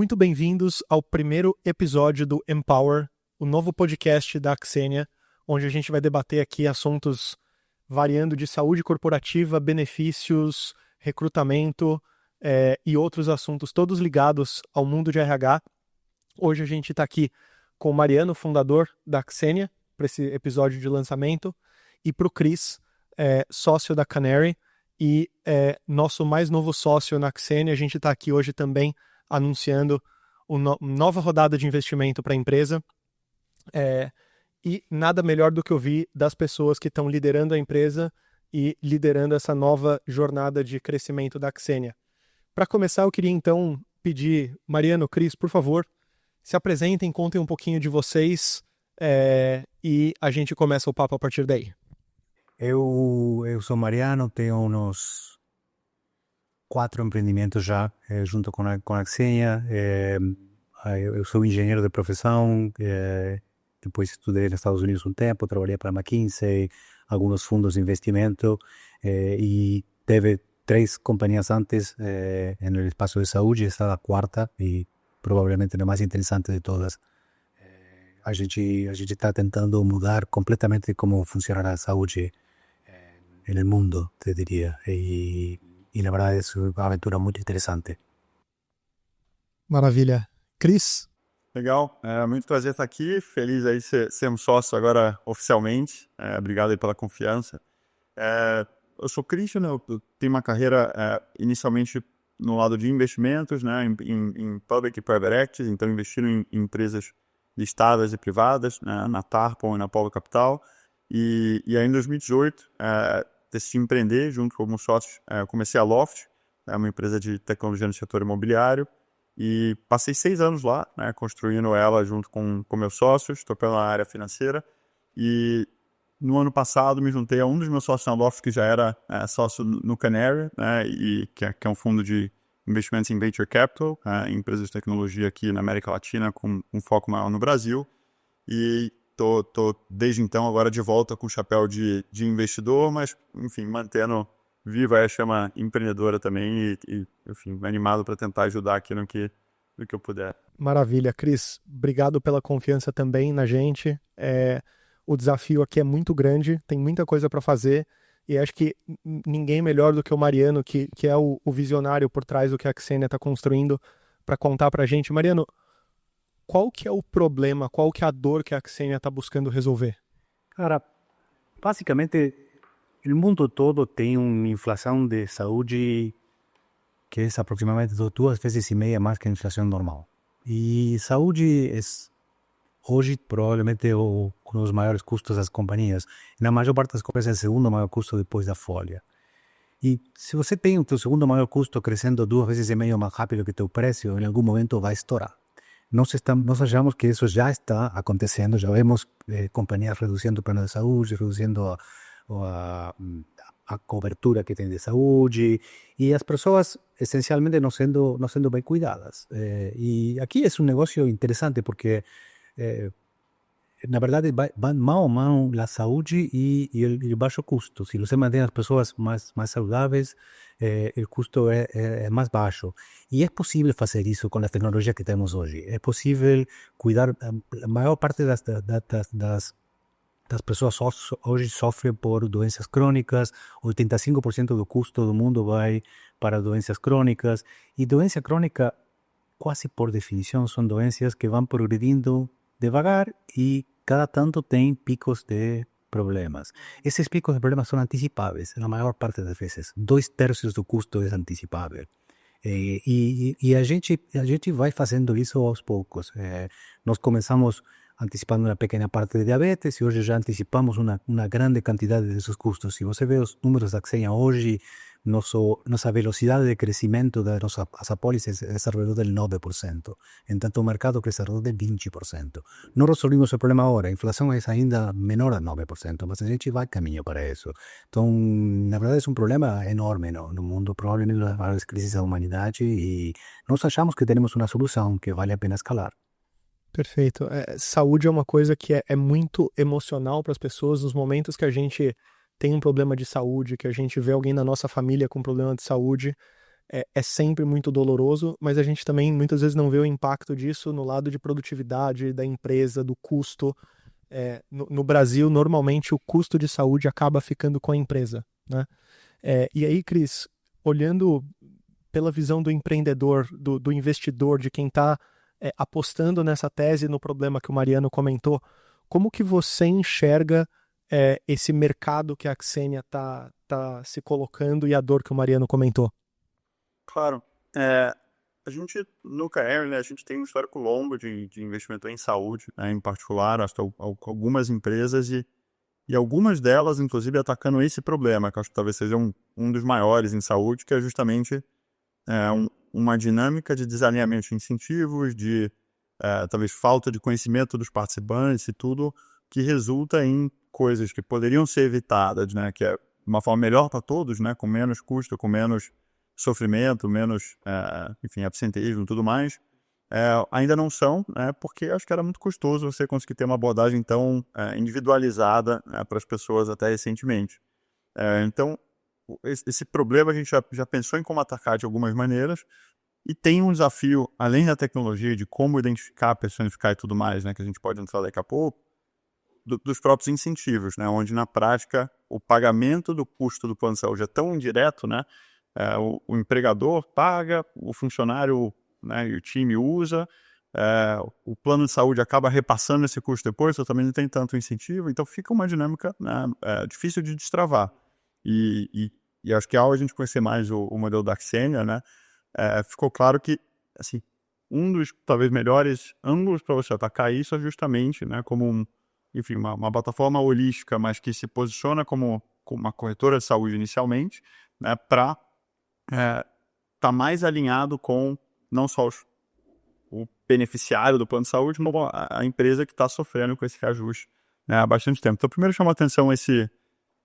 muito bem-vindos ao primeiro episódio do Empower, o novo podcast da Axenia, onde a gente vai debater aqui assuntos variando de saúde corporativa, benefícios, recrutamento e outros assuntos, todos ligados ao mundo de RH. Hoje a gente está aqui com o Mariano, fundador da Axenia, para esse episódio de lançamento, e para o Chris, sócio da Canary, e nosso mais novo sócio na Axenia. A gente está aqui hoje também anunciando uma nova rodada de investimento para a empresa. E nada melhor do que ouvir das pessoas que estão liderando a empresa e liderando essa nova jornada de crescimento da Axenia. Para começar, eu queria então pedir, Mariano, Chris, por favor, se apresentem, contem um pouquinho de vocês e a gente começa o papo a partir daí. Eu sou Mariano, tenho uns 4 empreendimentos já, junto com a Axenia. Eu sou engenheiro de profissão, depois estudei nos Estados Unidos um tempo, trabalhei para a McKinsey, alguns fundos de investimento, e teve 3 companhias antes no espaço de saúde. Essa é a 4ª e provavelmente a mais interessante de todas. A gente está tentando mudar completamente como funciona a saúde no mundo, te diria. E na verdade é uma aventura muito interessante. Maravilha. Chris? Legal, muito prazer estar aqui, feliz aí sermos sócios agora oficialmente. Obrigado aí pela confiança. Eu sou Christian, eu tenho uma carreira inicialmente no lado de investimentos, né, em public e private equities, então investindo em empresas listadas e privadas, né, na Tarpon e na Polo Capital. E aí em 2018 decidi empreender junto com alguns sócios. Comecei a Loft, uma empresa de tecnologia no setor imobiliário, e passei 6 anos lá, né, construindo ela junto com meus sócios, estou pela área financeira. E no ano passado me juntei a um dos meus sócios na Loft, que já era sócio no Canary, né, e que é um fundo de investimentos em Venture Capital, em empresas de tecnologia aqui na América Latina, com um foco maior no Brasil. E tô desde então agora de volta com o chapéu de investidor, mas, enfim, mantendo viva a chama empreendedora também e enfim, animado para tentar ajudar aqui no que eu puder. Maravilha, Chris. Obrigado pela confiança também na gente. O desafio aqui é muito grande, tem muita coisa para fazer, e acho que ninguém melhor do que o Mariano, que é o visionário por trás do que a Axenia está construindo, para contar para a gente. Mariano, qual que é o problema, qual que é a dor que a Axenia está buscando resolver? Cara, basicamente, o mundo todo tem uma inflação de saúde que é aproximadamente 2,5 vezes mais que a inflação normal. E saúde é hoje provavelmente um dos maiores custos das companhias. Na maior parte das companhias é o segundo maior custo depois da folha. E se você tem o teu segundo maior custo crescendo 2,5 vezes mais rápido que teu preço, em algum momento vai estourar. Nós achamos que isso já está acontecendo, já vemos companhias reduzindo o plano de saúde, reduzindo a cobertura que tem de saúde, e as pessoas essencialmente não sendo bem cuidadas. E aqui é um negócio interessante porque na verdade van mão a mão a saúde e o baixo custo. Se você mantém as pessoas mais saudáveis, o custo é mais baixo. E é possível fazer isso com a tecnologia que temos hoje. É possível cuidar. A maior parte das pessoas hoje sofrem por doenças crônicas. 85% do custo do mundo vai para doenças crônicas. E doença crônica, quase por definição, são doenças que vão progredindo devagar e cada tanto tem picos de problemas. Esses picos de problemas são antecipáveis, na maior parte das vezes. 2/3 do custo é antecipável. E a gente vai fazendo isso aos poucos. Nós começamos antecipando uma pequena parte de diabetes e hoje já antecipamos uma grande quantidade desses custos. Se você vê os números da Axenia hoje, nossa velocidade de crescimento das nossas apólices é ao redor del 9%, enquanto o mercado cresce ao redor del 20%. Não resolvimos o problema agora, a inflação é ainda menor a 9%, mas a gente vai caminho para isso. Então, na verdade, é um problema enorme no mundo, provavelmente uma das maiores crises da humanidade, e nós achamos que temos uma solução que vale a pena escalar. Perfeito. Saúde é uma coisa que é muito emocional para as pessoas. Nos momentos que a gente tem um problema de saúde, que a gente vê alguém na nossa família com problema de saúde, é sempre muito doloroso, mas a gente também muitas vezes não vê o impacto disso no lado de produtividade da empresa, do custo. No Brasil, normalmente o custo de saúde acaba ficando com a empresa, né? E aí, Cris, olhando pela visão do empreendedor, do investidor, de quem está apostando nessa tese, no problema que o Mariano comentou, como que você enxerga esse mercado que a Xenia está se colocando e a dor que o Mariano comentou? Claro. A gente, no KR, né, a gente tem um histórico longo de investimento em saúde, né, em particular, acho que algumas empresas e algumas delas, inclusive, atacando esse problema, que eu acho que talvez seja um dos maiores em saúde, que é justamente uma dinâmica de desalinhamento de incentivos, de talvez falta de conhecimento dos participantes e tudo, que resulta em coisas que poderiam ser evitadas, né, que é uma forma melhor para todos, né, com menos custo, com menos sofrimento, menos, enfim, absenteísmo e tudo mais, ainda não são, né, porque acho que era muito custoso você conseguir ter uma abordagem tão individualizada, né, para as pessoas até recentemente. Então, esse problema a gente já pensou em como atacar de algumas maneiras, e tem um desafio, além da tecnologia, de como identificar, personificar e tudo mais, né, que a gente pode entrar daqui a pouco, dos próprios incentivos, né, onde na prática o pagamento do custo do plano de saúde é tão indireto, né, o empregador paga, o funcionário, né, e o time usa, o plano de saúde acaba repassando esse custo depois, então também não tem tanto incentivo, então fica uma dinâmica, né, difícil de destravar. E acho que ao a gente conhecer mais o modelo da Xenia, né, ficou claro que, assim, um dos talvez melhores ângulos para você atacar isso é justamente, né, como enfim, uma plataforma holística, mas que se posiciona como uma corretora de saúde inicialmente, né, para tá mais alinhado com não só o beneficiário do plano de saúde, mas a empresa que está sofrendo com esse reajuste, né, há bastante tempo. Então, primeiro chama a atenção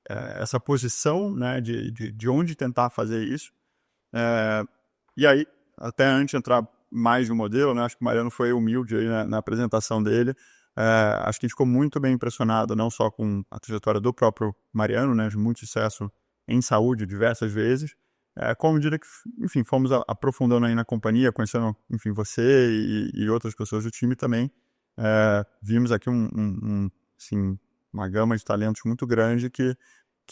essa posição, né, de onde tentar fazer isso. E aí, até antes de entrar mais no modelo, né, acho que o Mariano foi humilde aí na apresentação dele. Acho que a gente ficou muito bem impressionado, não só com a trajetória do próprio Mariano, né, de muito sucesso em saúde diversas vezes, como medida que, enfim, fomos aprofundando aí na companhia, conhecendo, enfim, você e outras pessoas do time também. Vimos aqui assim, uma gama de talentos muito grande que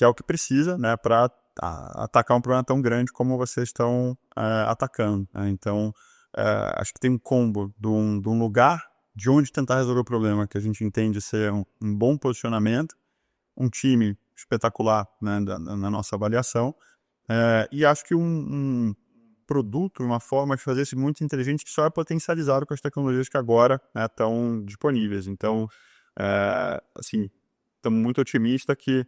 é o que precisa, né, para atacar um problema tão grande como vocês estão atacando, né? Então, acho que tem um combo de um lugar de onde tentar resolver o problema, que a gente entende ser um bom posicionamento, um time espetacular, né, na nossa avaliação, e acho que um produto, uma forma de fazer isso muito inteligente que só é potencializado com as tecnologias que agora, né, estão disponíveis. Então, assim, estamos muito otimistas que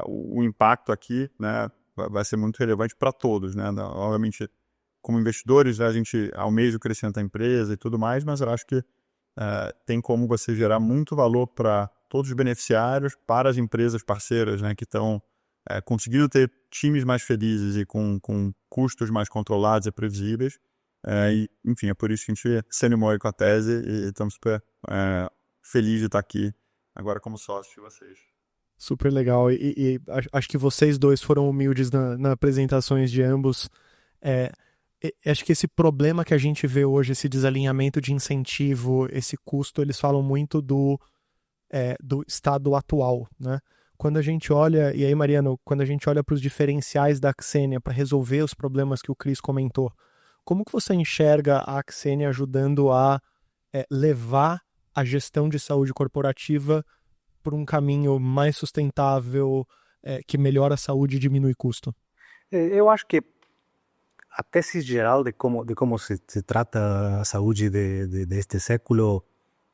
o impacto aqui, né, vai ser muito relevante para todos, né? Obviamente, como investidores, a gente almeja o crescimento da empresa e tudo mais, mas eu acho que tem como você gerar muito valor para todos os beneficiários, para as empresas parceiras, né, que estão conseguindo ter times mais felizes e com custos mais controlados e previsíveis. E, enfim, é por isso que a gente se animou com a tese e estamos super felizes de estar aqui agora como sócio de vocês. Super legal. E acho que vocês dois foram humildes nas apresentações de ambos. Acho que esse problema que a gente vê hoje, esse desalinhamento de incentivo, esse custo, eles falam muito do estado atual, né? Quando a gente olha, e aí, Mariano, quando a gente olha para os diferenciais da Xenia para resolver os problemas que o Cris comentou, como que você enxerga a Xenia ajudando a levar a gestão de saúde corporativa por um caminho mais sustentável, que melhora a saúde e diminui custo? Eu acho que a tese geral de como se trata a saúde deste século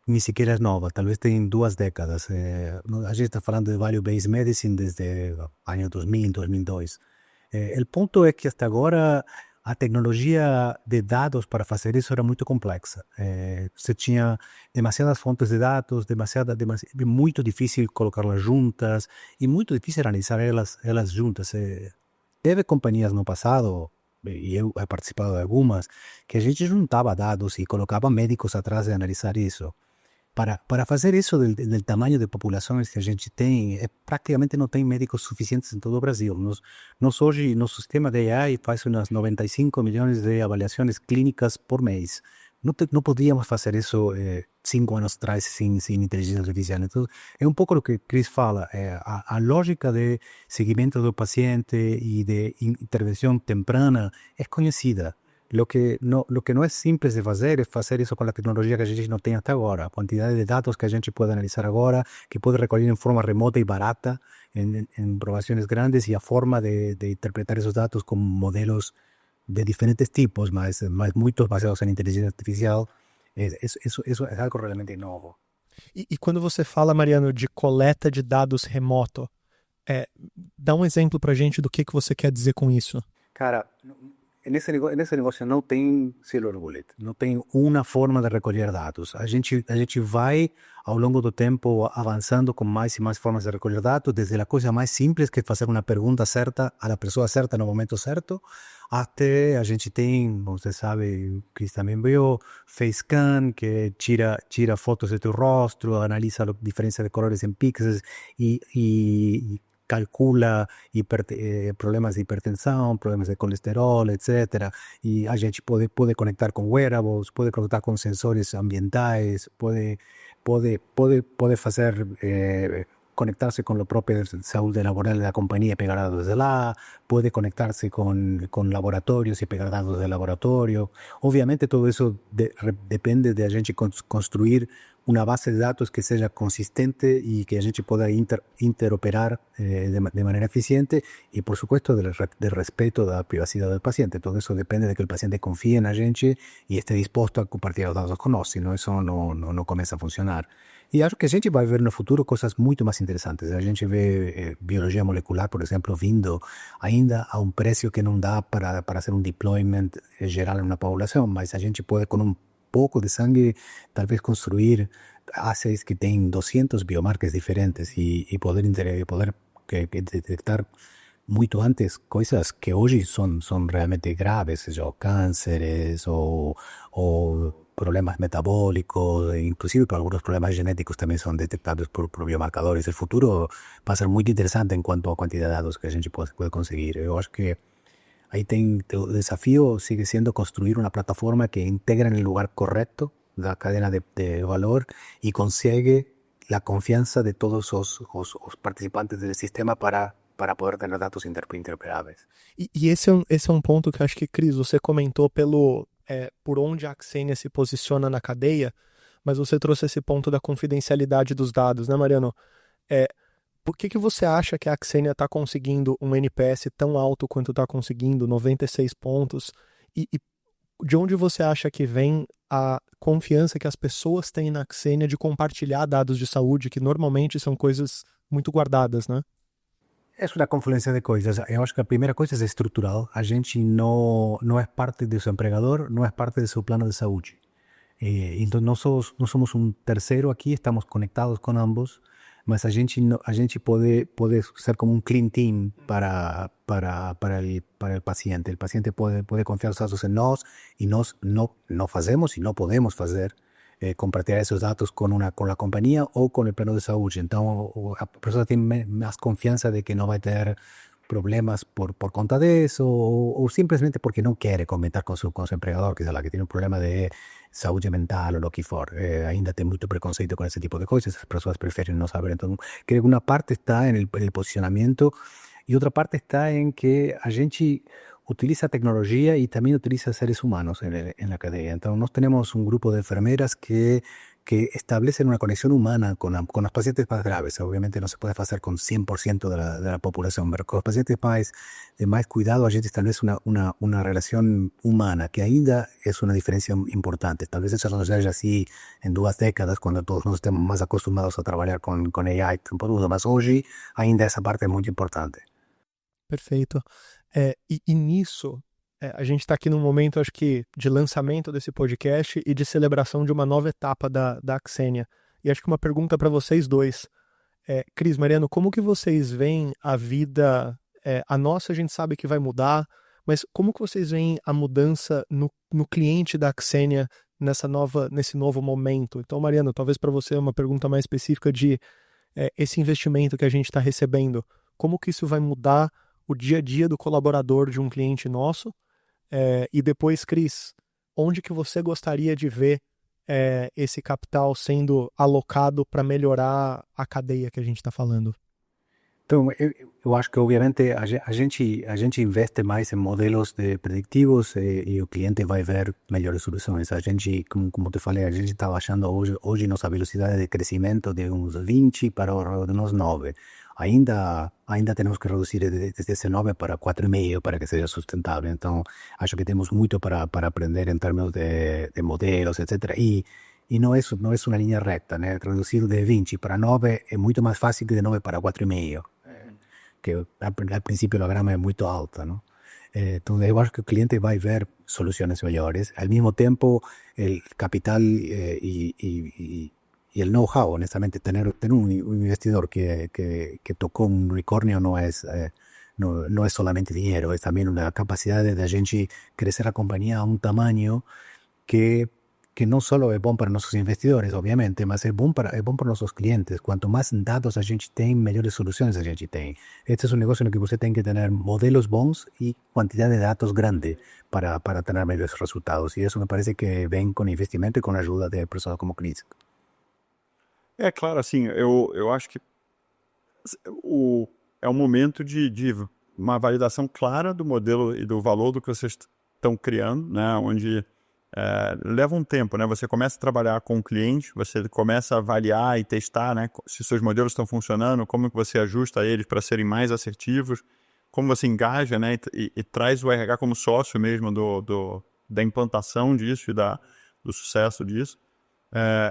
ni siquiera es nova, talvez tem 2 décadas. A gente está falando de value-based medicine desde o ano 2000, 2002. O ponto é que até agora a tecnologia de dados para fazer isso era muito complexa. Você tinha demasiadas fontes de dados, muito difícil colocá-las juntas e muito difícil analisar elas juntas. Teve companhias no passado, e eu he participado de algumas, que a gente juntava dados e colocava médicos atrás de analisar isso. Para fazer isso del tamanho de populações que a gente tem, praticamente não tem médicos suficientes em todo o Brasil. Nós hoje, nosso sistema de AI faz umas 95 milhões de avaliações clínicas por mês. Não podíamos fazer isso 5 anos atrás sem inteligência artificial. Então, é um pouco o que Chris fala. A lógica de seguimento do paciente e de intervenção temprana é conhecida. Lo que no es simple de fazer isso com a tecnologia que a gente não tem até agora. A quantidade de dados que a gente pode analisar agora, que pode recolher em forma remota e barata, em provações grandes, e a forma de interpretar esses dados com modelos de diferentes tipos, mas muito baseados em inteligência artificial, isso é algo realmente novo. E quando você fala, Mariano, de coleta de dados remoto, dá um exemplo pra gente do que você quer dizer com isso. Cara, nesse negócio não tem silver bullet, não tem uma forma de recolher dados. A gente vai, ao longo do tempo, avançando com mais e mais formas de recolher dados, desde a coisa mais simples, que é fazer uma pergunta certa à pessoa certa no momento certo, até a gente tem, você sabe, Chris também viu, face scan, que tira fotos do teu rosto, analisa a diferença de colores em pixels e calcula problemas de hipertensão, problemas de colesterol, etc. E a gente pode conectar com wearables, pode conectar com sensores ambientais, pode fazer conectar-se com a própria saúde laboral da companhia e pegar dados de lá, pode conectar-se com laboratórios e pegar dados do laboratório. Obviamente, todo isso depende de a gente construir uma base de dados que seja consistente e que a gente possa interoperar de maneira eficiente e, por supuesto, de respeito da privacidade do paciente. Todo isso depende de que o paciente confie na gente e esteja disposto a compartilhar os dados conosco, senão isso não começa a funcionar. E acho que a gente vai ver no futuro coisas muito mais interessantes. A gente vê biologia molecular, por exemplo, vindo ainda a um preço que não dá para fazer um deployment geral em uma população, mas a gente pode, com um pouco de sangue, talvez construir assays que têm 200 biomarcas diferentes e poder detectar muito antes coisas que hoje são realmente graves, seja cânceres ou problemas metabólicos, inclusive para algunos problemas genéticos también son detectados por biomarcadores. El futuro va a ser muy interesante en cuanto a cantidad de datos que a gente puede conseguir. Yo acho que ahí el desafío sigue siendo construir una plataforma que integra en el lugar correcto la cadena de valor y consigue la confianza de todos los participantes del sistema para poder ter dados interoperables. E esse é um ponto que eu acho que, Cris, você comentou por onde a Axenia se posiciona na cadeia, mas você trouxe esse ponto da confidencialidade dos dados, né, Mariano? Por que você acha que a Axenia está conseguindo um NPS tão alto quanto está conseguindo, 96 pontos? E de onde você acha que vem a confiança que as pessoas têm na Axenia de compartilhar dados de saúde, que normalmente são coisas muito guardadas, né? É uma confluência de coisas. Eu acho que a primeira coisa é estrutural. A gente não é parte do seu empregador, não é parte do seu plano de saúde. Então, nós somos um terceiro aqui, estamos conectados com ambos, mas a gente pode ser como um clean team para o paciente. O paciente pode confiar os dados em nós e nós não fazemos e não podemos fazer compartilhar esses dados com a companhia ou com o plano de saúde. Então, a pessoa tem mais confiança de que não vai ter problemas por conta disso ou simplesmente porque não quer comentar com seu empregador, que tem um problema de saúde mental ou o que for. Ainda tem muito preconceito com esse tipo de coisas, as pessoas preferem não saber. Então, creio que uma parte está no posicionamento e outra parte está em que a gente utiliza tecnologia y también utiliza seres humanos en la cadena. Entonces, nosotros tenemos un grupo de enfermeras que establecen una conexión humana con los pacientes más graves. Obviamente no se puede hacer con 100% de la población, pero con los pacientes de más cuidado a gente establece una relación humana, que ainda es una diferencia importante. Tal vez eso no sea así en 2 décadas, cuando todos nos estemos más acostumbrados a trabajar con AI, mas hoje ainda essa parte é muito importante. Perfeito. E nisso, a gente está aqui num momento, acho que, de lançamento desse podcast e de celebração de uma nova etapa da Axenia. E acho que uma pergunta para vocês dois. Cris, Mariano, como que vocês veem a vida? A nossa a gente sabe que vai mudar, mas como que vocês veem a mudança no cliente da Axenia nesse novo momento? Então, Mariano, talvez para você uma pergunta mais específica de esse investimento que a gente está recebendo, como que isso vai mudar o dia a dia do colaborador de um cliente nosso? E depois, Cris, onde que você gostaria de ver esse capital sendo alocado para melhorar a cadeia que a gente está falando? Então, eu acho que, obviamente, a gente investe mais em modelos predictivos e o cliente vai ver melhores soluções. A gente, como te falei, a gente está baixando hoje nossa velocidade de crescimento de uns 20 para uns 9. Ainda temos que reduzir desde 9 para 4,5 para que seja sustentável. Então, acho que temos muito para aprender em termos de modelos, etc. E não é uma linha reta, né? Reduzir de 20 para 9 é muito mais fácil que de 9 para 4,5. Que al princípio a grama é muito alta, não? Então, eu acho que o cliente vai ver soluções melhores. Al mesmo tempo, o capital e o know-how, honestamente, ter um investidor que tocou um unicórnio não é solamente dinheiro, é também uma capacidade de a gente crescer a companhia a um tamanho que não só é bom para nossos investidores, obviamente, mas é bom para nossos clientes. Quanto mais dados a gente tem, melhores soluções a gente tem. Este é um negócio no que você tem que ter modelos bons e quantidade de dados grande para ter melhores resultados. E isso me parece que vem com investimento e com a ajuda de pessoas como Cris. Claro, assim, eu acho que é um momento de uma validação clara do modelo e do valor do que vocês estão criando, né? Onde leva um tempo, né? Você começa a trabalhar com o cliente, você começa a avaliar e testar, né? Se seus modelos estão funcionando, como que você ajusta eles para serem mais assertivos, como você engaja, né? E traz o RH como sócio mesmo da implantação disso e do sucesso disso.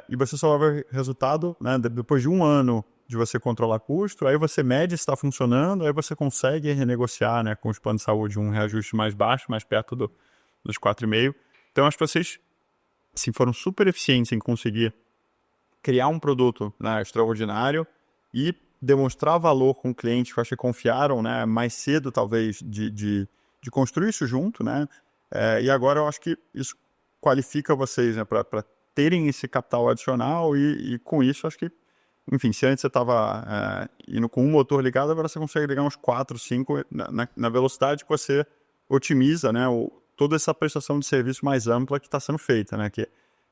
E você só vai ver resultado, né? Depois de um ano de você controlar custo, aí você mede se está funcionando, aí você consegue renegociar, né, com os planos de saúde um reajuste mais baixo, mais perto dos 4,5. Então, acho que vocês assim, foram super eficientes em conseguir criar um produto, né, extraordinário e demonstrar valor com o cliente, que eu acho que confiaram, né, mais cedo, talvez, de construir isso junto, né? E agora eu acho que isso qualifica vocês, né, para terem esse capital adicional e com isso, acho que, enfim, se antes você estava indo com um motor ligado, agora você consegue ligar uns 4, 5 na velocidade que você otimiza, né, toda essa prestação de serviço mais ampla que está sendo feita, né? Que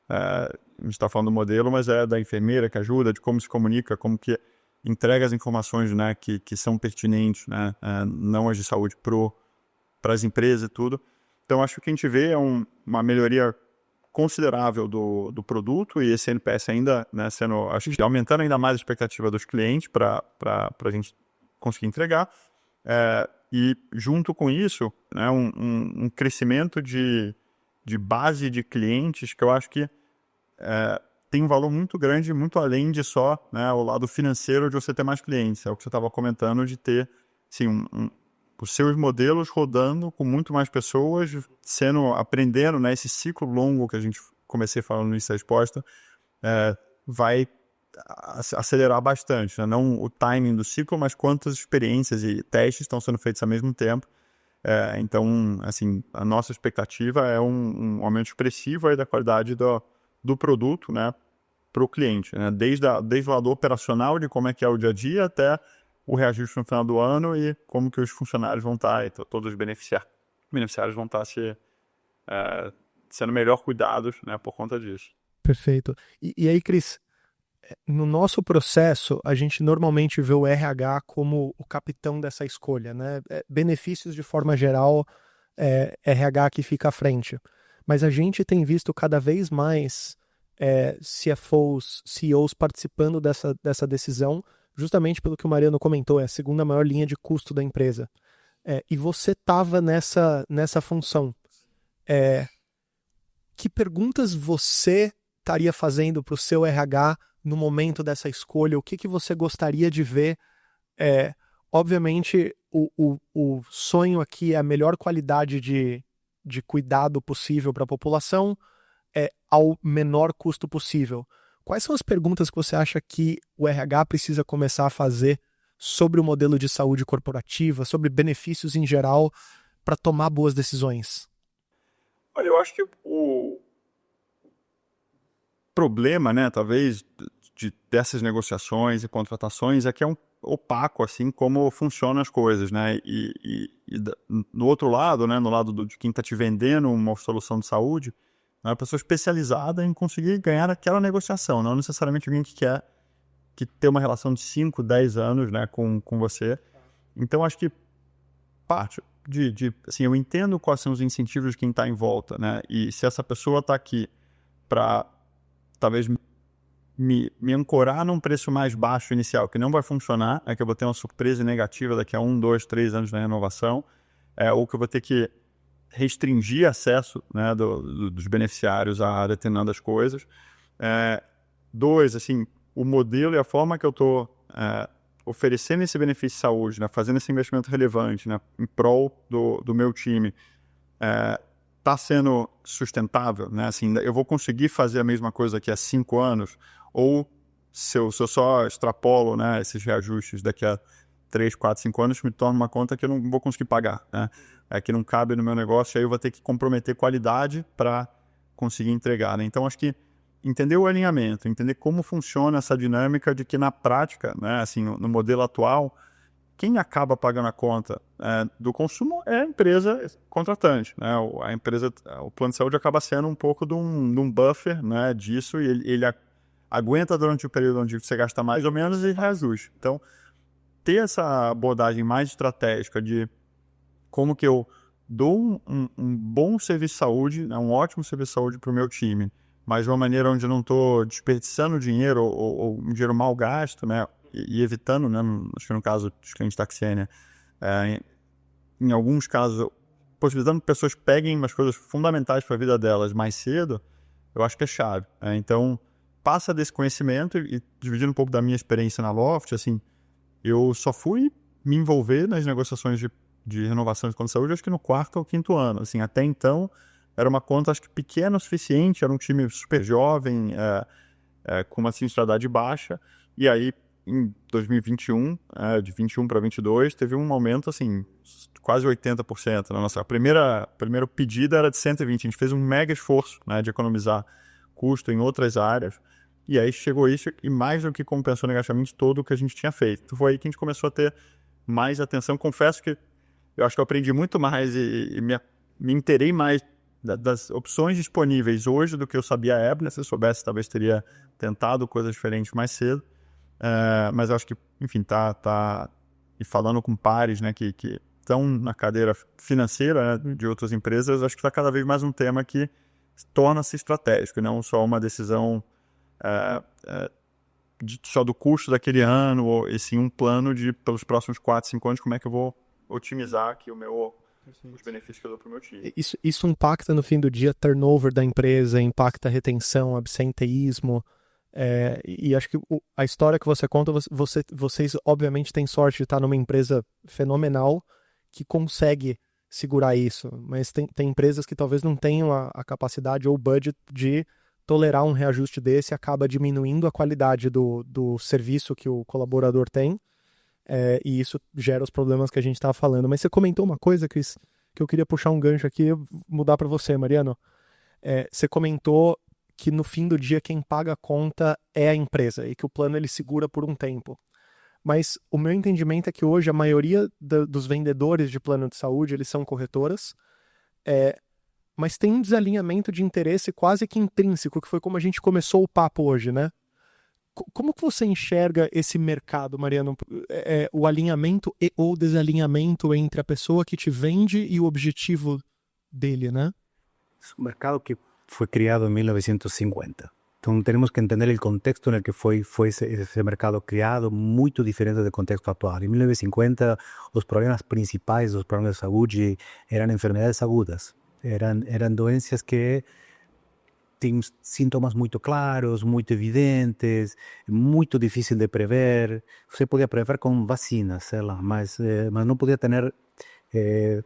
a gente está falando do modelo, mas é da enfermeira que ajuda, de como se comunica, como que entrega as informações, né, que são pertinentes, né, não as de saúde para as empresas e tudo. Então, acho que o que a gente vê é uma melhoria considerável do produto e esse NPS ainda, né, acho que aumentando ainda mais a expectativa dos clientes para a gente conseguir entregar. E junto com isso, né, um crescimento de base de clientes que eu acho que tem um valor muito grande, muito além de só, né, o lado financeiro de você ter mais clientes. É o que você estava comentando de ter assim, os seus modelos rodando com muito mais pessoas, aprendendo, né, esse ciclo longo que a gente comecei falando no início da resposta, vai acelerar bastante, né? Não o timing do ciclo, mas quantas experiências e testes estão sendo feitos ao mesmo tempo. Então, assim, a nossa expectativa é um aumento expressivo aí da qualidade do produto, né, para o cliente, né? Desde o lado operacional de como é que é o dia a dia até o reajuste no final do ano e como que os funcionários vão estar, então, todos os beneficiários vão estar sendo melhor cuidados, né, por conta disso. Perfeito. E aí, Cris, no nosso processo, a gente normalmente vê o RH como o capitão dessa escolha, né? Benefícios de forma geral, RH que fica à frente. Mas a gente tem visto cada vez mais CFOs, CEOs participando dessa decisão, justamente pelo que o Mariano comentou, é a segunda maior linha de custo da empresa. E você estava nessa função. Que perguntas você estaria fazendo para o seu RH no momento dessa escolha? O que você gostaria de ver? Obviamente, o sonho aqui é a melhor qualidade de cuidado possível para a população ao menor custo possível. Quais são as perguntas que você acha que o RH precisa começar a fazer sobre o modelo de saúde corporativa, sobre benefícios em geral, para tomar boas decisões? Olha, eu acho que problema, né, talvez, dessas negociações e contratações é que é um opaco, assim, como funcionam as coisas, né? No outro lado, né, no lado de quem está te vendendo uma solução de saúde, é uma pessoa especializada em conseguir ganhar aquela negociação, não necessariamente alguém que quer ter uma relação de 5, 10 anos, né, com você. Então, acho que parte assim, eu entendo quais são os incentivos de quem está em volta, né? E se essa pessoa está aqui para talvez me ancorar num preço mais baixo inicial, que não vai funcionar, é que eu vou ter uma surpresa negativa daqui a 1, 2, 3 anos na renovação, ou que eu vou ter que restringir acesso, né, dos beneficiários a determinadas coisas. 2, assim, o modelo e a forma que eu estou oferecendo esse benefício de saúde, né, fazendo esse investimento relevante, né, em prol do meu time, está sendo sustentável, né? Assim, eu vou conseguir fazer a mesma coisa daqui a 5 anos, ou se eu só extrapolo, né, esses reajustes daqui a 3, 4, 5 anos, me torna uma conta que eu não vou conseguir pagar, né? Que não cabe no meu negócio, aí eu vou ter que comprometer qualidade para conseguir entregar, né? Então, acho que entender o alinhamento, entender como funciona essa dinâmica de que na prática, né, assim, no modelo atual, quem acaba pagando a conta do consumo é a empresa contratante, né? A empresa, o plano de saúde acaba sendo um pouco de um buffer, né, disso, e ele aguenta durante o período onde você gasta mais ou menos e reajuste. Então, ter essa abordagem mais estratégica de como que eu dou um bom serviço de saúde, né, um ótimo serviço de saúde para o meu time, mas de uma maneira onde eu não estou desperdiçando dinheiro ou um dinheiro mal gasto, né? E evitando, né, acho que no caso dos clientes da Xenia, em alguns casos, possibilitando que pessoas peguem umas coisas fundamentais para a vida delas mais cedo, eu acho que é chave. Então, passa desse conhecimento e dividindo um pouco da minha experiência na Loft, assim, eu só fui me envolver nas negociações de renovação de conta de saúde, acho que no 4º ou 5º ano. Assim, até então, era uma conta, acho que pequena o suficiente, era um time super jovem, com uma sinistralidade baixa, e aí, em 2021, de 21 para 22, teve um aumento, assim, quase 80%. Na nossa, primeiro pedido era de 120, a gente fez um mega esforço, né, de economizar custo em outras áreas, e aí chegou isso e mais do que compensou negativamente todo o que a gente tinha feito. Então foi aí que a gente começou a ter mais atenção. Confesso que eu acho que eu aprendi muito mais e me inteirei mais das opções disponíveis hoje do que eu sabia à época. Se eu soubesse, talvez teria tentado coisas diferentes mais cedo. Mas eu acho que, enfim, e falando com pares, né, que estão na cadeira financeira, né, de outras empresas, acho que está cada vez mais um tema que torna-se estratégico, não só uma decisão só do custo daquele ano, e sim um plano pelos próximos 4, 5 anos, como é que eu vou otimizar aqui os benefícios que eu dou para o meu time. Isso impacta, no fim do dia, turnover da empresa, impacta retenção, absenteísmo. E acho que a história que você conta, vocês obviamente têm sorte de estar numa empresa fenomenal que consegue segurar isso, mas tem empresas que talvez não tenham a capacidade ou o budget de tolerar um reajuste desse e acaba diminuindo a qualidade do serviço que o colaborador tem, e isso gera os problemas que a gente estava falando. Mas você comentou uma coisa, Cris, que eu queria puxar um gancho aqui e mudar para você, Mariano. Você comentou que no fim do dia quem paga a conta é a empresa e que o plano ele segura por um tempo. Mas o meu entendimento é que hoje a maioria dos vendedores de plano de saúde, eles são corretoras, mas tem um desalinhamento de interesse quase que intrínseco, que foi como a gente começou o papo hoje, né? Como que você enxerga esse mercado, Mariano? O alinhamento e ou desalinhamento entre a pessoa que te vende e o objetivo dele, né? Es un mercado que fue creado en 1950. Entonces tenemos que entender el contexto en el que fue ese mercado creado, muy diferente del contexto actual. En 1950 los problemas principales, los problemas de salud eran enfermedades agudas. Eran doenças que têm sintomas muito claros, muito evidentes, muito difícil de prever. Você podia prever com vacinas, sei lá, mas não podia ter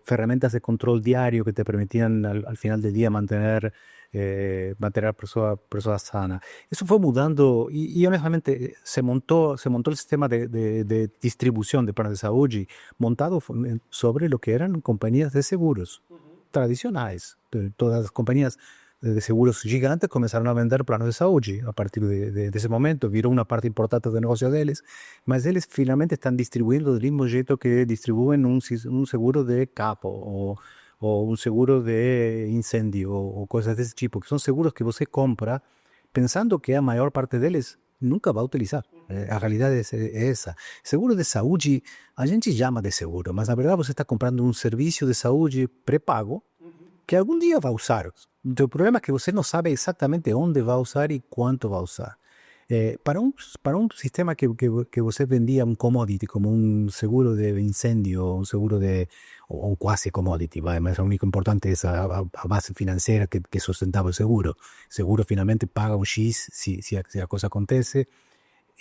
ferramentas de control diario que te permitían al final del día mantener a la persona sana. Eso fue mudando y honestamente se montó el sistema de distribución de planes de salud montado sobre lo que eran compañías de seguros tradicionales. Todas las compañías de seguros gigantes começaram a vender planos de saúde. A partir desse momento, virou uma parte importante do negócio deles, mas eles finalmente estão distribuindo do mesmo jeito que distribuem um seguro de capo ou um seguro de incêndio ou coisas desse tipo, que são seguros que você compra pensando que a maior parte deles nunca vai utilizar. A realidade é essa. Seguro de saúde, a gente chama de seguro, mas na verdade você está comprando um serviço de saúde pré-pago que algum dia vai usar. Então, o problema é que você não sabe exatamente onde vai usar e quanto vai usar. Para um sistema que você vendia um commodity, como um seguro de incêndio, um seguro ou quase commodity, mas o único importante é a base financeira que sustentava o seguro. O seguro finalmente paga um X se a coisa acontece.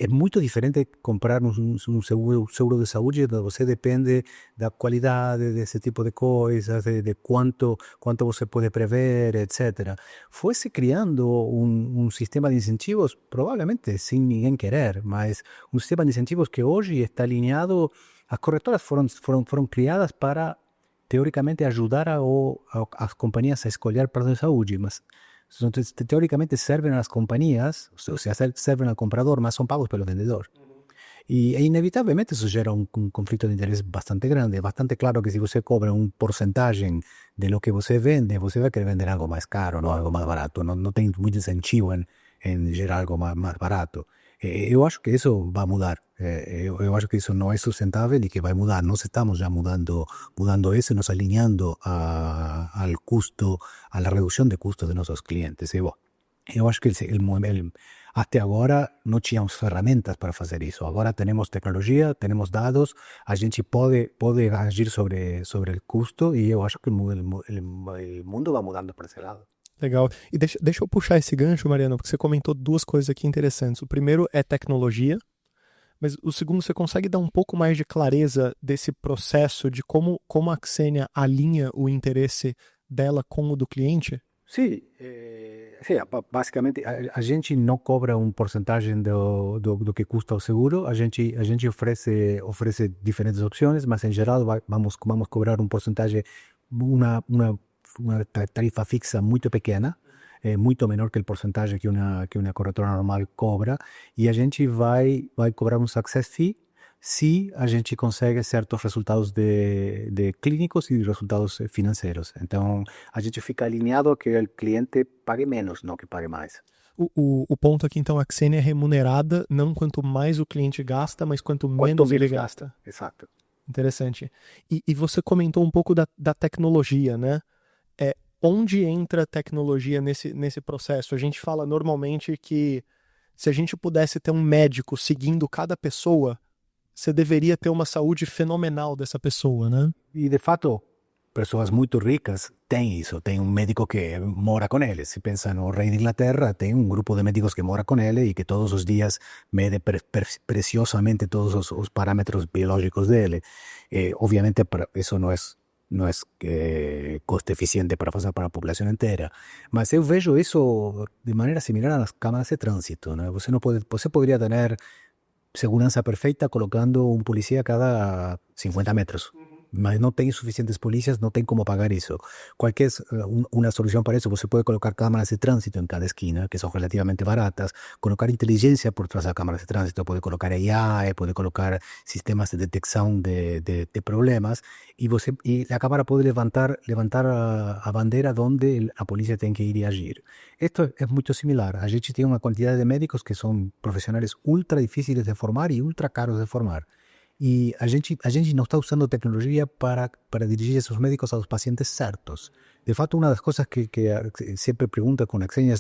É muito diferente comprar um seguro de saúde, onde você depende da qualidade desse tipo de coisas, de quanto você pode prever, etc. Foi-se criando um sistema de incentivos, provavelmente sem ninguém querer, mas um sistema de incentivos que hoje está alinhado. As corretoras foram criadas para, teoricamente, ajudar as companhias a escolher planos de saúde, mas teóricamente servem às companhias, ou seja, servem ao comprador, mas são pagos pelo vendedor. E inevitavelmente isso gera um conflito de interesse bastante grande. É bastante claro que se você cobra porcentagem de lo que você vende, você vai querer vender algo mais caro, não algo mais barato. Não tem muito incentivo em gerar algo mais barato. Eu acho que isso vai mudar. Eu acho que isso não é sustentável e que vai mudar. Nós estamos já mudando isso, nos alinhando ao custo, à redução de custos de nossos clientes. Eu acho que até agora não tínhamos ferramentas para fazer isso. Agora temos tecnologia, temos dados, a gente pode agir sobre o custo e eu acho que o mundo vai mudando para esse lado. Legal. E deixa eu puxar esse gancho, Mariano, porque você comentou duas coisas aqui interessantes. O primeiro é tecnologia, mas o segundo, você consegue dar um pouco mais de clareza desse processo de como a Xenia alinha o interesse dela com o do cliente? Sim, basicamente a gente não cobra porcentagem do que custa o seguro, a gente oferece diferentes opções, mas em geral vamos cobrar porcentagem, uma tarifa fixa muito pequena, muito menor que o porcentagem que uma corretora normal cobra, e a gente vai cobrar success fee se a gente consegue certos resultados de clínicos e resultados financeiros. Então, a gente fica alinhado a que o cliente pague menos, não que pague mais. O ponto aqui, então, a Xenia é remunerada não quanto mais o cliente gasta, mas quanto menos ele gasta. Exato. Interessante. E você comentou um pouco da tecnologia, né? Onde entra a tecnologia nesse processo? A gente fala normalmente que se a gente pudesse ter um médico seguindo cada pessoa, você deveria ter uma saúde fenomenal dessa pessoa, né? E, de fato, pessoas muito ricas têm isso. Tem um médico que mora com eles. Se pensa no rei da Inglaterra, tem um grupo de médicos que mora com ele e que todos os dias mede preciosamente todos os parâmetros biológicos dele. Obviamente, isso não é custo eficiente para fazer para a população inteira. Mas eu vejo isso de maneira similar às câmaras de trânsito, né? Você poderia ter segurança perfeita colocando um polícia a cada 50 metros. Mas não tem suficientes polícias, não tem como pagar isso. Qualquer uma solução para isso, você pode colocar câmaras de trânsito em cada esquina, que são relativamente baratas, colocar inteligência por trás das câmaras de trânsito, pode colocar AI, pode colocar sistemas de detecção de problemas, e a câmara pode levantar a bandeira onde a polícia tem que ir e agir. Isto é muito similar. A gente tem uma quantidade de médicos que são profissionais ultra difíceis de formar e ultra caros de formar. E a gente não está usando tecnologia para dirigir esses médicos aos pacientes certos. De fato, uma das coisas que sempre pergunta com a Xenia é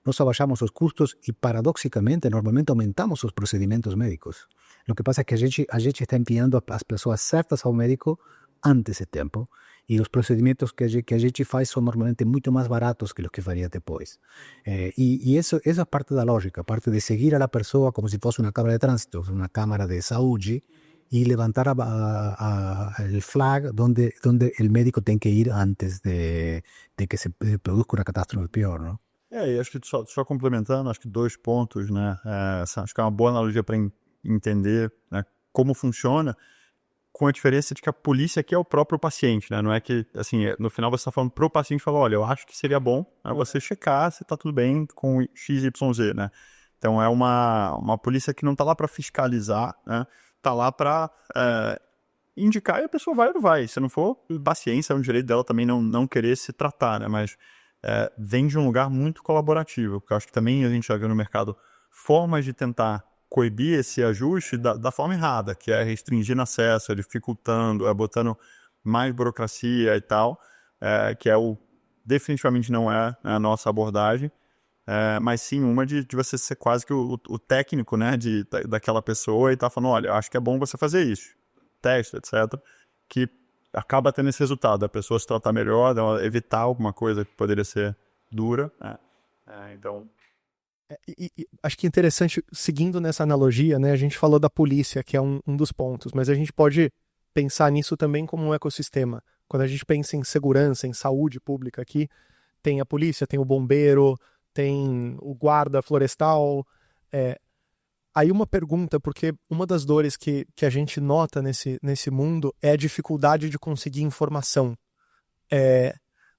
nós abaixamos os custos e, paradoxicamente, normalmente aumentamos os procedimentos médicos. O que passa é que a gente está enviando as pessoas certas ao médico antes de tempo, e os procedimentos que a gente faz são normalmente muito mais baratos que os que faria depois. E essa é parte da lógica, parte de seguir a pessoa como se fosse uma câmara de trânsito, uma câmara de saúde, y levantar el flag donde el médico tem que ir antes de que se produzca uma catástrofe pior, não? E acho que só complementando, acho que 2 pontos, né? Acho que é uma boa analogia para entender, né, como funciona. com a diferença de que a polícia aqui é o próprio paciente, né? Não é que, assim, no final você está falando pro paciente, fala, olha, eu acho que seria bom você checar se tá tudo bem com XYZ, né? Então é uma polícia que não tá lá para fiscalizar, né? Tá lá para indicar e a pessoa vai ou não vai. Se não for, paciência, é um direito dela também não querer se tratar, né? Mas vem de um lugar muito colaborativo, porque eu acho que também a gente já viu no mercado formas de tentar coibir esse ajuste da forma errada, que é restringindo acesso, dificultando, botando mais burocracia e tal, que definitivamente não é a nossa abordagem, mas sim uma de você ser quase que o técnico, né, daquela pessoa e tá falando, olha, acho que é bom você fazer isso, teste, etc., que acaba tendo esse resultado, a pessoa se tratar melhor, ela evitar alguma coisa que poderia ser dura, né? Então... acho que é interessante, seguindo nessa analogia, né, a gente falou da polícia, que é um dos pontos, mas a gente pode pensar nisso também como um ecossistema. Quando a gente pensa em segurança, em saúde pública aqui, tem a polícia, tem o bombeiro, tem o guarda florestal. Aí uma pergunta, porque uma das dores que a gente nota nesse mundo é a dificuldade de conseguir informação.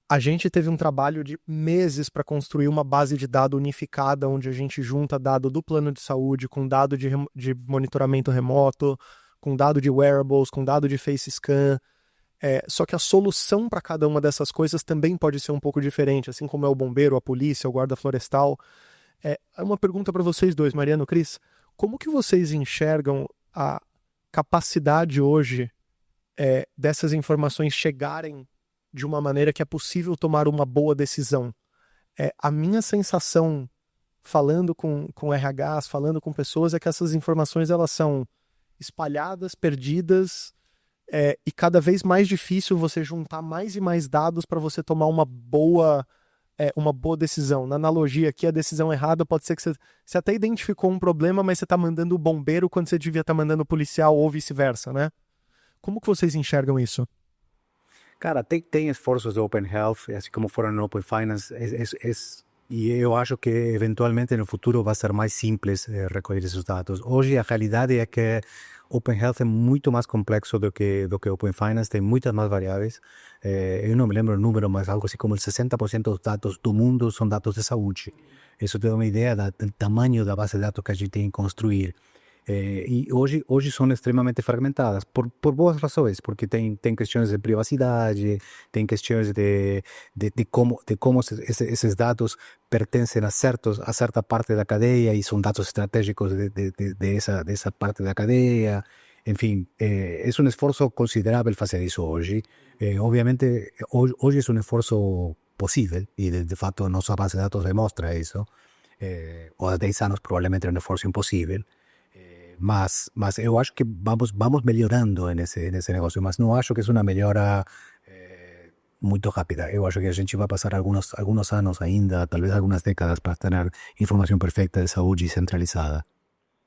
A gente teve um trabalho de meses para construir uma base de dados unificada, onde a gente junta dado do plano de saúde com dado de monitoramento remoto, com dado de wearables, com dado de face scan. Só que a solução para cada uma dessas coisas também pode ser um pouco diferente, assim como é o bombeiro, a polícia, o guarda florestal. É uma pergunta para vocês dois, Mariano, Cris. Como que vocês enxergam a capacidade hoje dessas informações chegarem de uma maneira que é possível tomar uma boa decisão? A minha sensação, falando com RHs, falando com pessoas, é que essas informações elas são espalhadas, perdidas, e cada vez mais difícil você juntar mais e mais dados para você tomar uma boa decisão. Na analogia aqui, a decisão errada pode ser que você até identificou um problema, mas você está mandando o bombeiro quando você devia estar mandando o policial ou vice-versa, né? Como que vocês enxergam isso? Cara, tem esforços de Open Health, assim como foram no Open Finance, e eu acho que eventualmente no futuro vai ser mais simples recolher esses dados. Hoje a realidade é que Open Health é muito mais complexo do que Open Finance, tem muitas mais variáveis. Eu não me lembro o número, mas algo assim como o 60% dos dados do mundo são dados de saúde. Isso te dá uma ideia do tamanho da base de dados que a gente tem que construir. E hoje são extremamente fragmentadas, por boas razões, porque tem questões de privacidade, tem questões de como esses dados pertencem a certa parte da cadeia e são dados estratégicos dessa parte da cadeia. Enfim, é um esforço considerável fazer isso hoje. Obviamente, hoje é um esforço possível e de fato nossa base de dados demonstra isso. Ou há 10 anos provavelmente é um esforço impossível. Mas eu acho que vamos melhorando nesse negócio, mas não acho que é uma melhora muito rápida. Eu acho que a gente vai passar alguns anos ainda, talvez algumas décadas, para ter informação perfeita de saúde centralizada.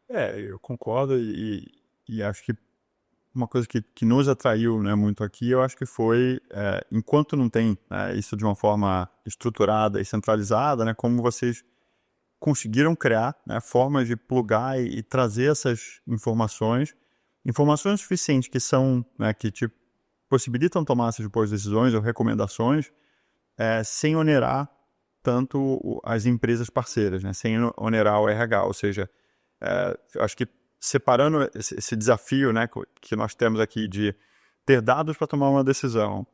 Eu concordo e acho que uma coisa que nos atraiu, né, muito aqui, eu acho que foi, enquanto não tem isso de uma forma estruturada e centralizada, né, como vocês conseguiram criar, né, formas de plugar e trazer essas informações suficientes que são, né, que te possibilitam tomar essas boas decisões ou recomendações, sem onerar tanto as empresas parceiras, né, sem onerar o RH, ou seja, eu acho que separando esse desafio, né, que nós temos aqui de ter dados para tomar uma decisão,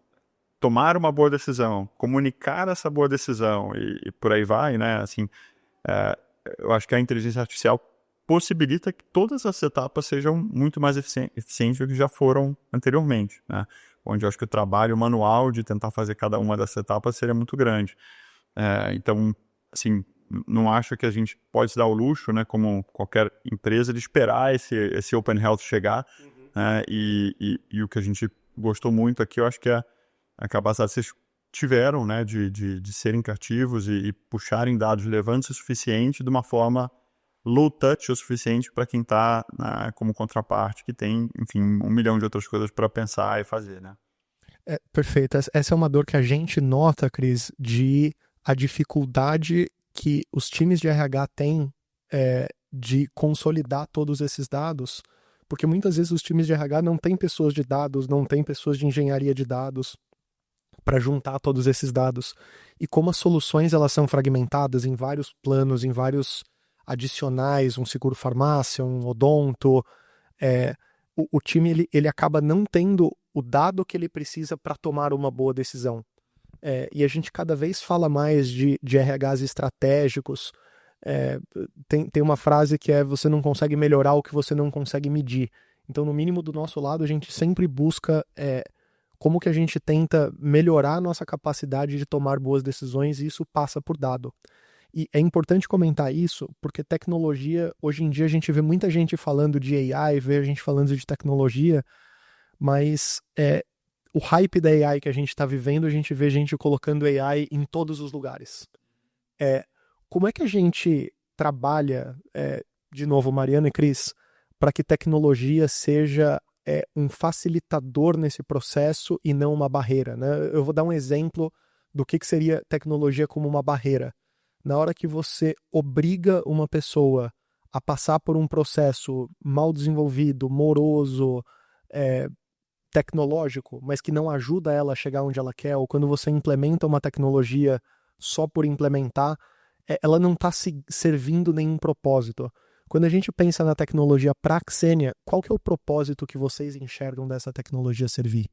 tomar uma boa decisão, comunicar essa boa decisão e por aí vai, né, assim, eu acho que a inteligência artificial possibilita que todas as etapas sejam muito mais eficientes do que já foram anteriormente, né? Onde eu acho que o trabalho manual de tentar fazer cada uma dessas etapas seria muito grande. Então, assim, não acho que a gente pode se dar o luxo, né, como qualquer empresa, de esperar esse Open Health chegar, né? E o que a gente gostou muito aqui, eu acho que é a capacidade de vocês tiveram, né, de serem criativos e puxarem dados relevantes o suficiente de uma forma low touch o suficiente para quem está como contraparte, que tem, enfim, 1 milhão de outras coisas para pensar e fazer, né? Perfeito. Essa é uma dor que a gente nota, Cris, de a dificuldade que os times de RH têm de consolidar todos esses dados, Porque muitas vezes os times de RH não têm pessoas de dados, não têm pessoas de engenharia de dados para juntar todos esses dados. E como as soluções elas são fragmentadas em vários planos, em vários adicionais, um seguro farmácia, um odonto, o time ele acaba não tendo o dado que ele precisa para tomar uma boa decisão. E a gente cada vez fala mais de RHs estratégicos. Tem uma frase que é: você não consegue melhorar o que você não consegue medir. Então, no mínimo do nosso lado, a gente sempre busca como que a gente tenta melhorar a nossa capacidade de tomar boas decisões, e isso passa por dado. E é importante comentar isso, porque tecnologia, hoje em dia a gente vê muita gente falando de AI, vê a gente falando de tecnologia, mas o hype da AI que a gente está vivendo, a gente vê gente colocando AI em todos os lugares. Como é que a gente trabalha, de novo, Mariana e Cris, para que tecnologia seja um facilitador nesse processo e não uma barreira, né? Eu vou dar um exemplo do que seria tecnologia como uma barreira. Na hora que você obriga uma pessoa a passar por um processo mal desenvolvido, moroso, tecnológico, mas que não ajuda ela a chegar onde ela quer, ou quando você implementa uma tecnologia só por implementar, ela não está servindo nenhum propósito. Quando a gente pensa na tecnologia para a Xenia, qual que é o propósito que vocês enxergam dessa tecnologia servir?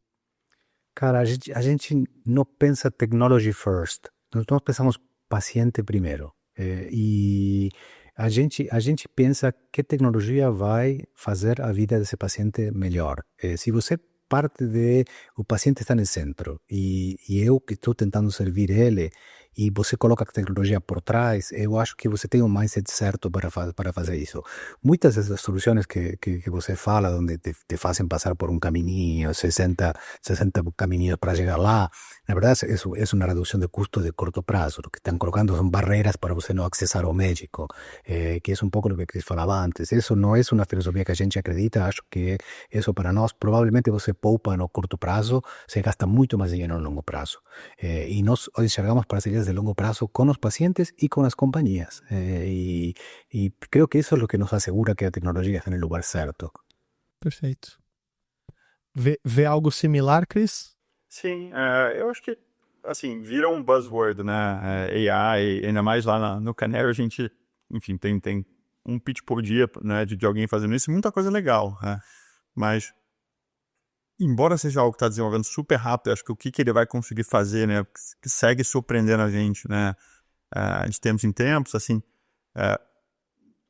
Cara, a gente não pensa technology first. Nós pensamos paciente primeiro. E a gente pensa que tecnologia vai fazer a vida desse paciente melhor. Se você parte de o paciente está no centro e eu que estou tentando servir ele, e você coloca a tecnologia por trás, eu acho que você tem um mindset certo para fazer isso. Muitas dessas soluções que você fala, onde te fazem passar por um caminho, 60 caminhos para chegar lá, na verdade é uma redução de custo de curto prazo. O que estão colocando são barreiras para você não acessar ao médico, que é um pouco o que Cris falava antes. Isso não é uma filosofia que a gente acredita. Acho que isso para nós, provavelmente você poupa no curto prazo, se gasta muito mais dinheiro no longo prazo. E nós enxergamos parcerias de longo prazo con los pacientes y con las compañías. Y creo que eso es lo que nos asegura que la tecnología está en el lugar certo. Perfeito. Vê algo similar, Cris? Sim, eu acho que, assim, vira um buzzword, né? AI, ainda mais lá no Canary, a gente, enfim, tem um pitch por dia, né, de alguém fazendo isso, muita coisa legal, né? Mas, embora seja algo que está desenvolvendo super rápido, acho que o que ele vai conseguir fazer, né, que segue surpreendendo a gente, né, de tempos em tempos, assim,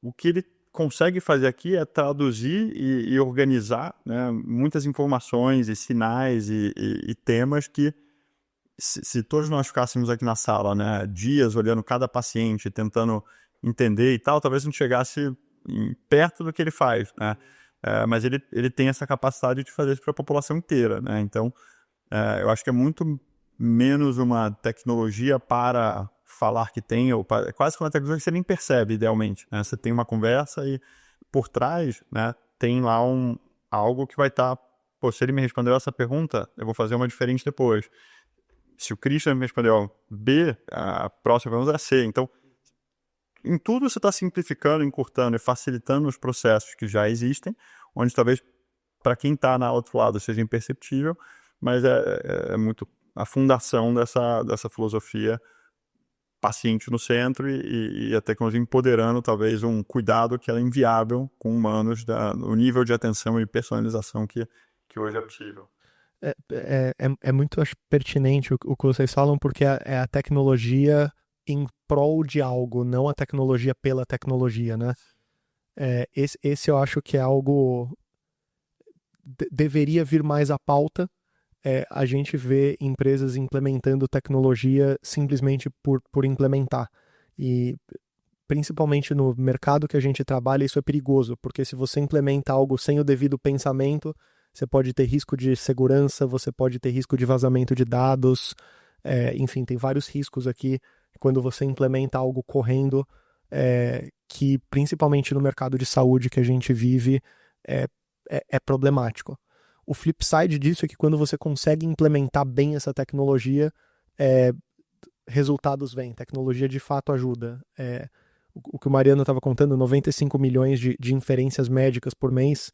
o que ele consegue fazer aqui é traduzir e organizar, né, muitas informações e sinais e temas que, se todos nós ficássemos aqui na sala, né, dias olhando cada paciente, tentando entender e tal, talvez não chegasse perto do que ele faz, né? Mas ele tem essa capacidade de fazer isso para a população inteira, né? Então, eu acho que é muito menos uma tecnologia para falar que tem, é quase que uma tecnologia que você nem percebe, idealmente, né? Você tem uma conversa e por trás, né, tem lá algo que vai estar... se ele me respondeu essa pergunta, eu vou fazer uma diferente depois. Se o Christian me respondeu B, a próxima pergunta é C. Então, em tudo você está simplificando, encurtando e facilitando os processos que já existem, onde talvez para quem está na outro lado seja imperceptível, mas é muito a fundação dessa filosofia paciente no centro e a tecnologia empoderando talvez um cuidado que é inviável com humanos, no nível de atenção e personalização que hoje é possível. É muito, acho, pertinente o que vocês falam, porque é a tecnologia em prol de algo, não a tecnologia pela tecnologia, né? Esse eu acho que é algo deveria vir mais à pauta. A gente vê empresas implementando tecnologia simplesmente por implementar. E principalmente no mercado que a gente trabalha, isso é perigoso, porque se você implementa algo sem o devido pensamento, você pode ter risco de segurança, você pode ter risco de vazamento de dados, enfim, tem vários riscos aqui quando você implementa algo correndo, que principalmente no mercado de saúde que a gente vive é problemático. O flip side disso é que quando você consegue implementar bem essa tecnologia, resultados vêm, tecnologia de fato ajuda. O que o Mariano estava contando, 95 milhões de inferências médicas por mês,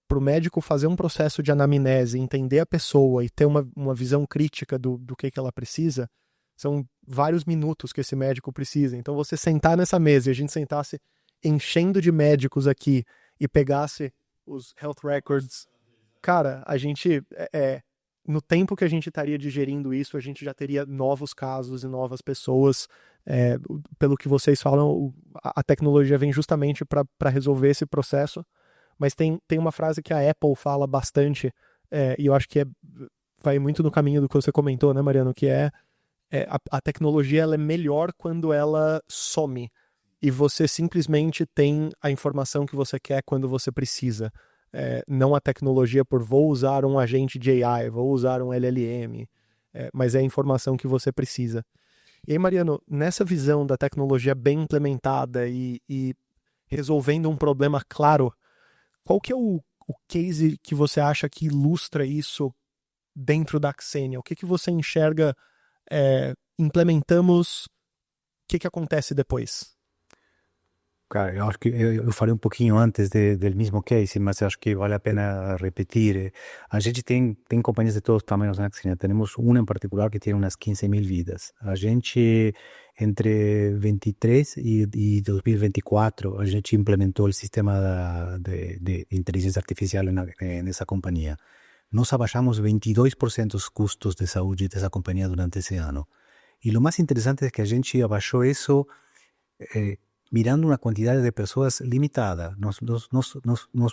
para o médico fazer um processo de anamnese, entender a pessoa e ter uma visão crítica do que ela precisa, são vários minutos que esse médico precisa. Então você sentar nessa mesa e a gente sentasse enchendo de médicos aqui e pegasse os health records, cara, a gente, no tempo que a gente estaria digerindo isso, a gente já teria novos casos e novas pessoas. Pelo que vocês falam, a tecnologia vem justamente para resolver esse processo. Mas tem uma frase que a Apple fala bastante, e eu acho que vai muito no caminho do que você comentou, né, Mariano? Que a tecnologia ela é melhor quando ela some. E você simplesmente tem a informação que você quer quando você precisa. Não a tecnologia por vou usar um agente de AI, vou usar um LLM, mas é a informação que você precisa. E aí, Mariano, nessa visão da tecnologia bem implementada e resolvendo um problema claro, qual que é o case que você acha que ilustra isso dentro da Xenia? O que você enxerga, implementamos, o que acontece depois? Cara, eu acho que eu falei um pouquinho antes do mesmo case, mas acho que vale a pena repetir. A gente tem companhias de todos os tamanhos na Xenia. Temos uma em particular que tem umas 15.000 vidas. A gente, entre 23 e 2024, a gente implementou o sistema de inteligência artificial nessa companhia. Nós abaixamos 22% os custos de saúde dessa companhia durante esse ano. E o mais interessante é que a gente abaixou isso mirando una cantidad de personas limitada. Nos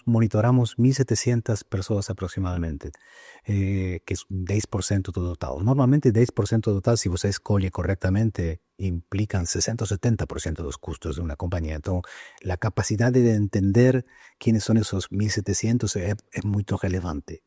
monitoramos 1.700 personas aproximadamente, que es 10% do total. Normalmente 10% do total, si você escolhe correctamente, implican 60 o 70% dos custos de una compañía. Entonces, la capacidad de entender quiénes son esos 1.700 es muy relevante.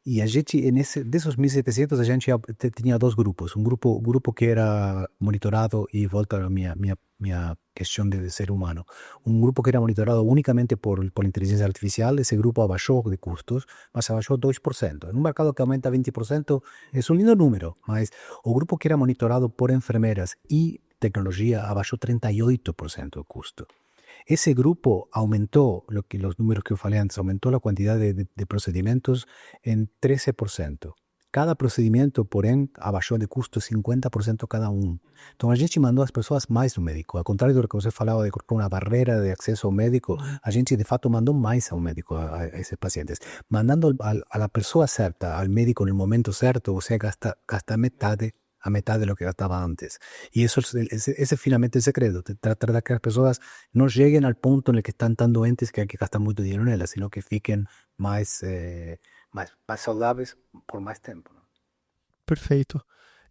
E a gente, desses 1.700, a gente tinha dois grupos. Um grupo que era monitorado, e volta a minha questão de ser humano. Um grupo que era monitorado unicamente por inteligência artificial. Esse grupo abaixou de custos, mas abaixou 2%. Em um mercado que aumenta 20%, é um lindo número. Mas o grupo que era monitorado por enfermeras e tecnologia abaixou 38% o custo. Ese grupo aumentó, los números que yo falei antes, aumentó la cantidad de procedimientos en 13%. Cada procedimento, porém, abaixou de custo 50% cada um. Então, a gente mandou as pessoas mais no médico. Ao contrário do que você falava de colocar uma barreira de acesso ao médico, a gente, de fato, mandou mais ao médico a esses pacientes. Mandando a la pessoa certa, al médico no momento certo, você gasta a metade de lo que gastaba antes. Y eso ese es finalmente el secreto, tratar de que las personas no lleguen al punto en el que están tan doentes que hay que gastar mucho dinero en ellas, sino que fiquen más saudáveis por mais tempo. Né? Perfeito.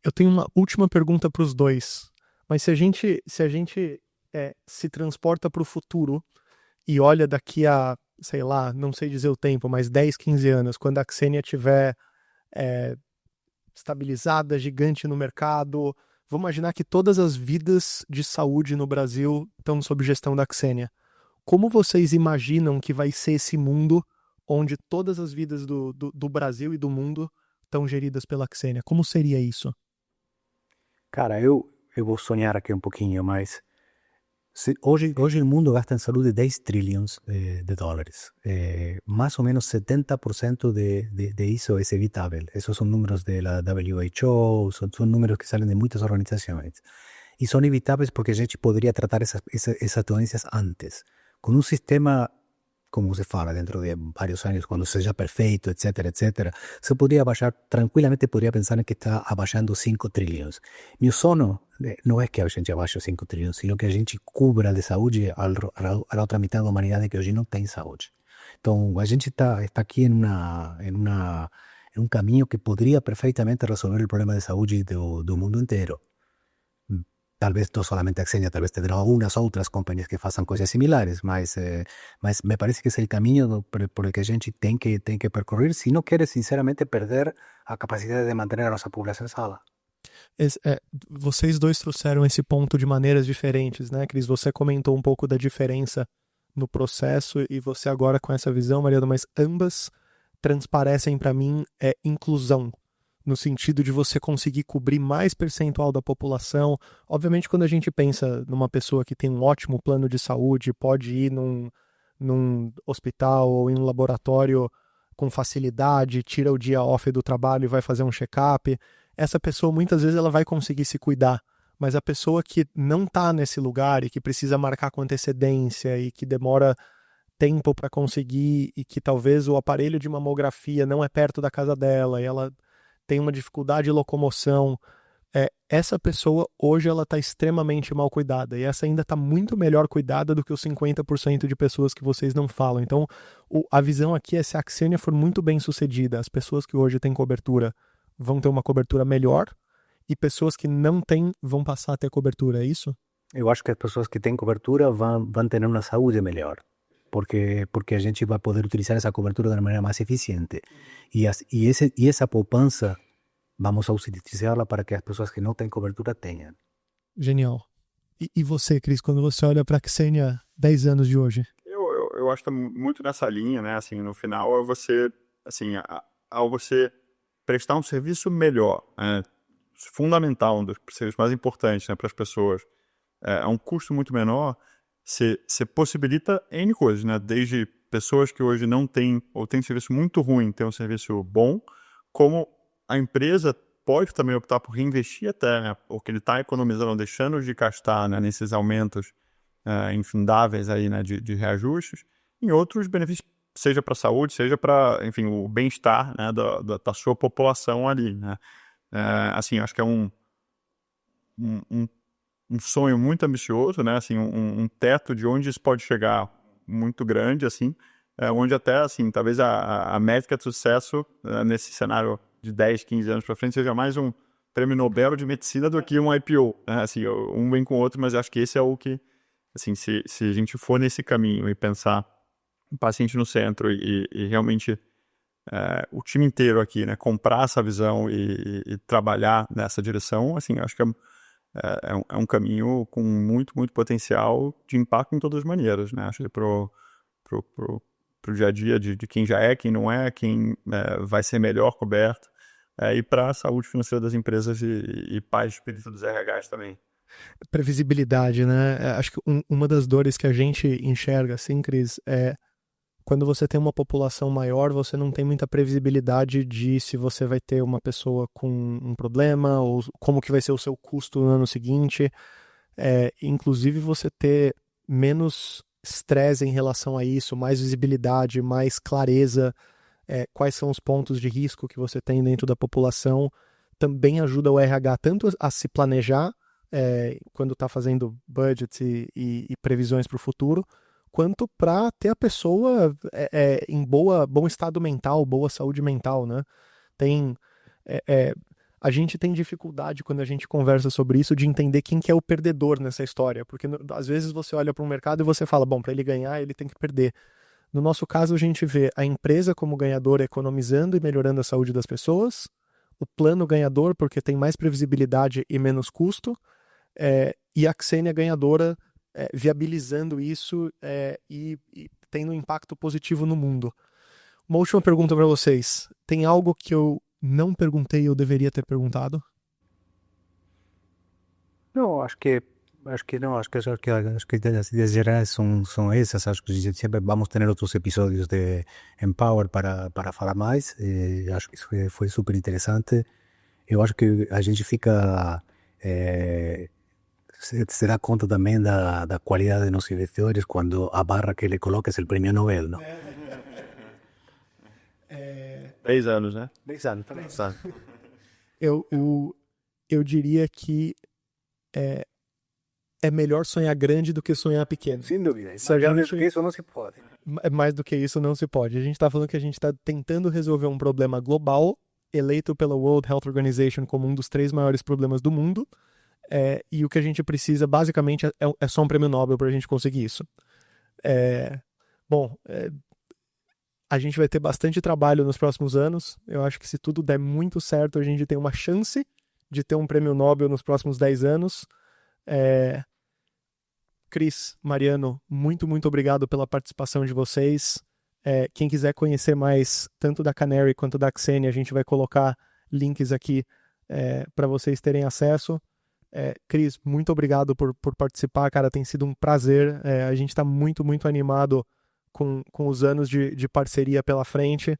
Eu tenho uma última pergunta para os dois, mas se a gente se transporta para o futuro e olha daqui a, sei lá, não sei dizer o tempo, mas 10, 15 anos, quando a Xenia tiver estabilizada, gigante no mercado. Vamos imaginar que todas as vidas de saúde no Brasil estão sob gestão da Xenia. Como vocês imaginam que vai ser esse mundo onde todas as vidas do Brasil e do mundo estão geridas pela Xenia? Como seria isso? Cara, eu vou sonhar aqui um pouquinho, mas hoje o mundo gasta em saúde 10 trilhões de dólares. Mais ou menos 70% de isso é evitável. Esses são números da WHO, são números que saem de muitas organizações. E são evitáveis porque a gente poderia tratar essas doenças antes. Com um sistema, como se fala, dentro de vários anos, quando seja perfeito, etc., se poderia abaixar, tranquilamente poderia pensar que está abaixando 5 trilhões. Meu sono não é que a gente abaixe 5 trilhões, sino que a gente cubra de saúde a outra metade da humanidade que hoje não tem saúde. Então, a gente está aqui em um caminho que poderia perfeitamente resolver o problema de saúde do mundo inteiro. Talvez não somente a Xenia, talvez terão algumas outras companhias que façam coisas similares, mas me parece que é o caminho por el que a gente tem que percorrer se não quer, sinceramente, perder a capacidade de manter a nossa população sana. Vocês dois trouxeram esse ponto de maneiras diferentes, né, Cris? Você comentou um pouco da diferença no processo e você agora com essa visão, Mariano, mas ambas transparecem para mim inclusão, no sentido de você conseguir cobrir mais percentual da população. Obviamente, quando a gente pensa numa pessoa que tem um ótimo plano de saúde, pode ir num num hospital ou em um laboratório com facilidade, tira o dia off do trabalho e vai fazer um check-up. Essa pessoa muitas vezes ela vai conseguir se cuidar, mas a pessoa que não está nesse lugar e que precisa marcar com antecedência e que demora tempo para conseguir e que talvez o aparelho de mamografia não é perto da casa dela e ela tem uma dificuldade de locomoção, essa pessoa hoje ela está extremamente mal cuidada e essa ainda está muito melhor cuidada do que os 50% de pessoas que vocês não falam. Então a visão aqui é se a Axiania for muito bem sucedida, as pessoas que hoje têm cobertura vão ter uma cobertura melhor e pessoas que não têm vão passar a ter cobertura, é isso? Eu acho que as pessoas que têm cobertura vão ter uma saúde melhor, porque a gente vai poder utilizar essa cobertura de uma maneira mais eficiente. E essa poupança, vamos a utilizá-la para que as pessoas que não têm cobertura tenham. Genial. E você, Cris, quando você olha para a Axiania 10 anos de hoje? Eu acho que tá muito nessa linha, né? Assim, no final, é você, assim, ao você prestar um serviço melhor, fundamental, um dos serviços mais importantes, né, para as pessoas, a um custo muito menor, você possibilita N coisas, né? Desde pessoas que hoje não têm, ou têm um serviço muito ruim, ter um serviço bom, como a empresa pode também optar por reinvestir até, né, o que ele está economizando, deixando de gastar, né, nesses aumentos infindáveis aí, né, de reajustes, em outros benefícios, seja para a saúde, seja para, enfim, o bem-estar, né, da sua população ali, né? Assim, acho que é um sonho muito ambicioso, né? Assim, um teto de onde isso pode chegar muito grande, assim, onde até, assim, talvez a métrica de sucesso nesse cenário de 10, 15 anos para frente seja mais um prêmio Nobel de medicina do que um IPO, né? Assim, um vem com o outro, mas acho que esse é o que, assim, se a gente for nesse caminho e pensar o paciente no centro e realmente o time inteiro aqui, né, comprar essa visão e trabalhar nessa direção, assim, acho que é um caminho com muito, muito potencial de impacto em todas as maneiras, né? Acho que pro dia a dia de quem já é, quem não é, quem vai ser melhor coberto, e para a saúde financeira das empresas e paz de espírito dos RHs também. Previsibilidade, né? Acho que uma das dores que a gente enxerga, assim, Cris, é quando você tem uma população maior, você não tem muita previsibilidade de se você vai ter uma pessoa com um problema ou como que vai ser o seu custo no ano seguinte. Inclusive você ter menos estresse em relação a isso, mais visibilidade, mais clareza, quais são os pontos de risco que você tem dentro da população, também ajuda o RH tanto a se planejar quando está fazendo budgets e previsões para o futuro, quanto para ter a pessoa em bom estado mental, boa saúde mental, né? A gente tem dificuldade quando a gente conversa sobre isso de entender quem que é o perdedor nessa história, porque às vezes você olha para um mercado e você fala, bom, para ele ganhar ele tem que perder. No nosso caso a gente vê a empresa como ganhadora economizando e melhorando a saúde das pessoas, o plano ganhador porque tem mais previsibilidade e menos custo, e a Axiania ganhadora viabilizando isso e tendo um impacto positivo no mundo. Uma última pergunta para vocês. Tem algo que eu não perguntei e eu deveria ter perguntado? Não, acho que não, acho que as ideas gerais são essas. Acho que sempre vamos ter outros episódios de Empower para falar mais. Acho que isso foi super interessante. Eu acho que a gente fica se dá conta também da qualidade de nossos investidores quando a barra que ele coloca é o prêmio Nobel, não? 10 anos, né? 10 anos, também. Eu diria que é melhor sonhar grande do que sonhar pequeno. Sem dúvida. Isso não se pode. Mais do que isso não se pode. A gente está falando que a gente está tentando resolver um problema global, eleito pela World Health Organization como um dos 3 maiores problemas do mundo, e o que a gente precisa, basicamente, é só um prêmio Nobel para a gente conseguir isso. A gente vai ter bastante trabalho nos próximos anos. Eu acho que se tudo der muito certo, a gente tem uma chance de ter um prêmio Nobel nos próximos 10 anos. Cris, Mariano, muito, muito obrigado pela participação de vocês. Quem quiser conhecer mais, tanto da Canary quanto da Axiania, a gente vai colocar links aqui para vocês terem acesso. Cris, muito obrigado por participar, cara, tem sido um prazer. A gente está muito, muito animado com os anos de parceria pela frente.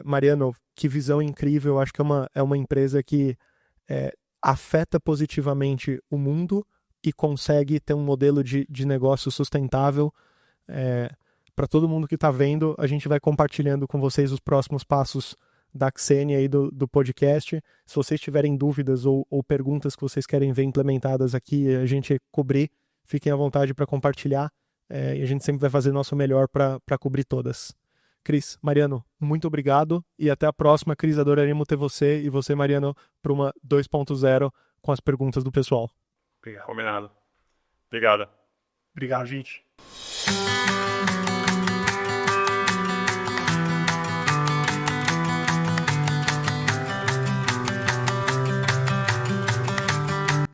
Mariano, que visão incrível. Acho que é uma empresa que afeta positivamente o mundo e consegue ter um modelo de negócio sustentável. Para todo mundo que está vendo, a gente vai compartilhando com vocês os próximos passos da Xenia e do podcast. Se vocês tiverem dúvidas ou perguntas que vocês querem ver implementadas aqui, a gente cobrir, fiquem à vontade para compartilhar. E a gente sempre vai fazer o nosso melhor para cobrir todas. Cris, Mariano, muito obrigado e até a próxima. Cris, adoraremos ter você e você, Mariano, para uma 2.0 com as perguntas do pessoal. Combinado. Obrigado. Obrigado, gente.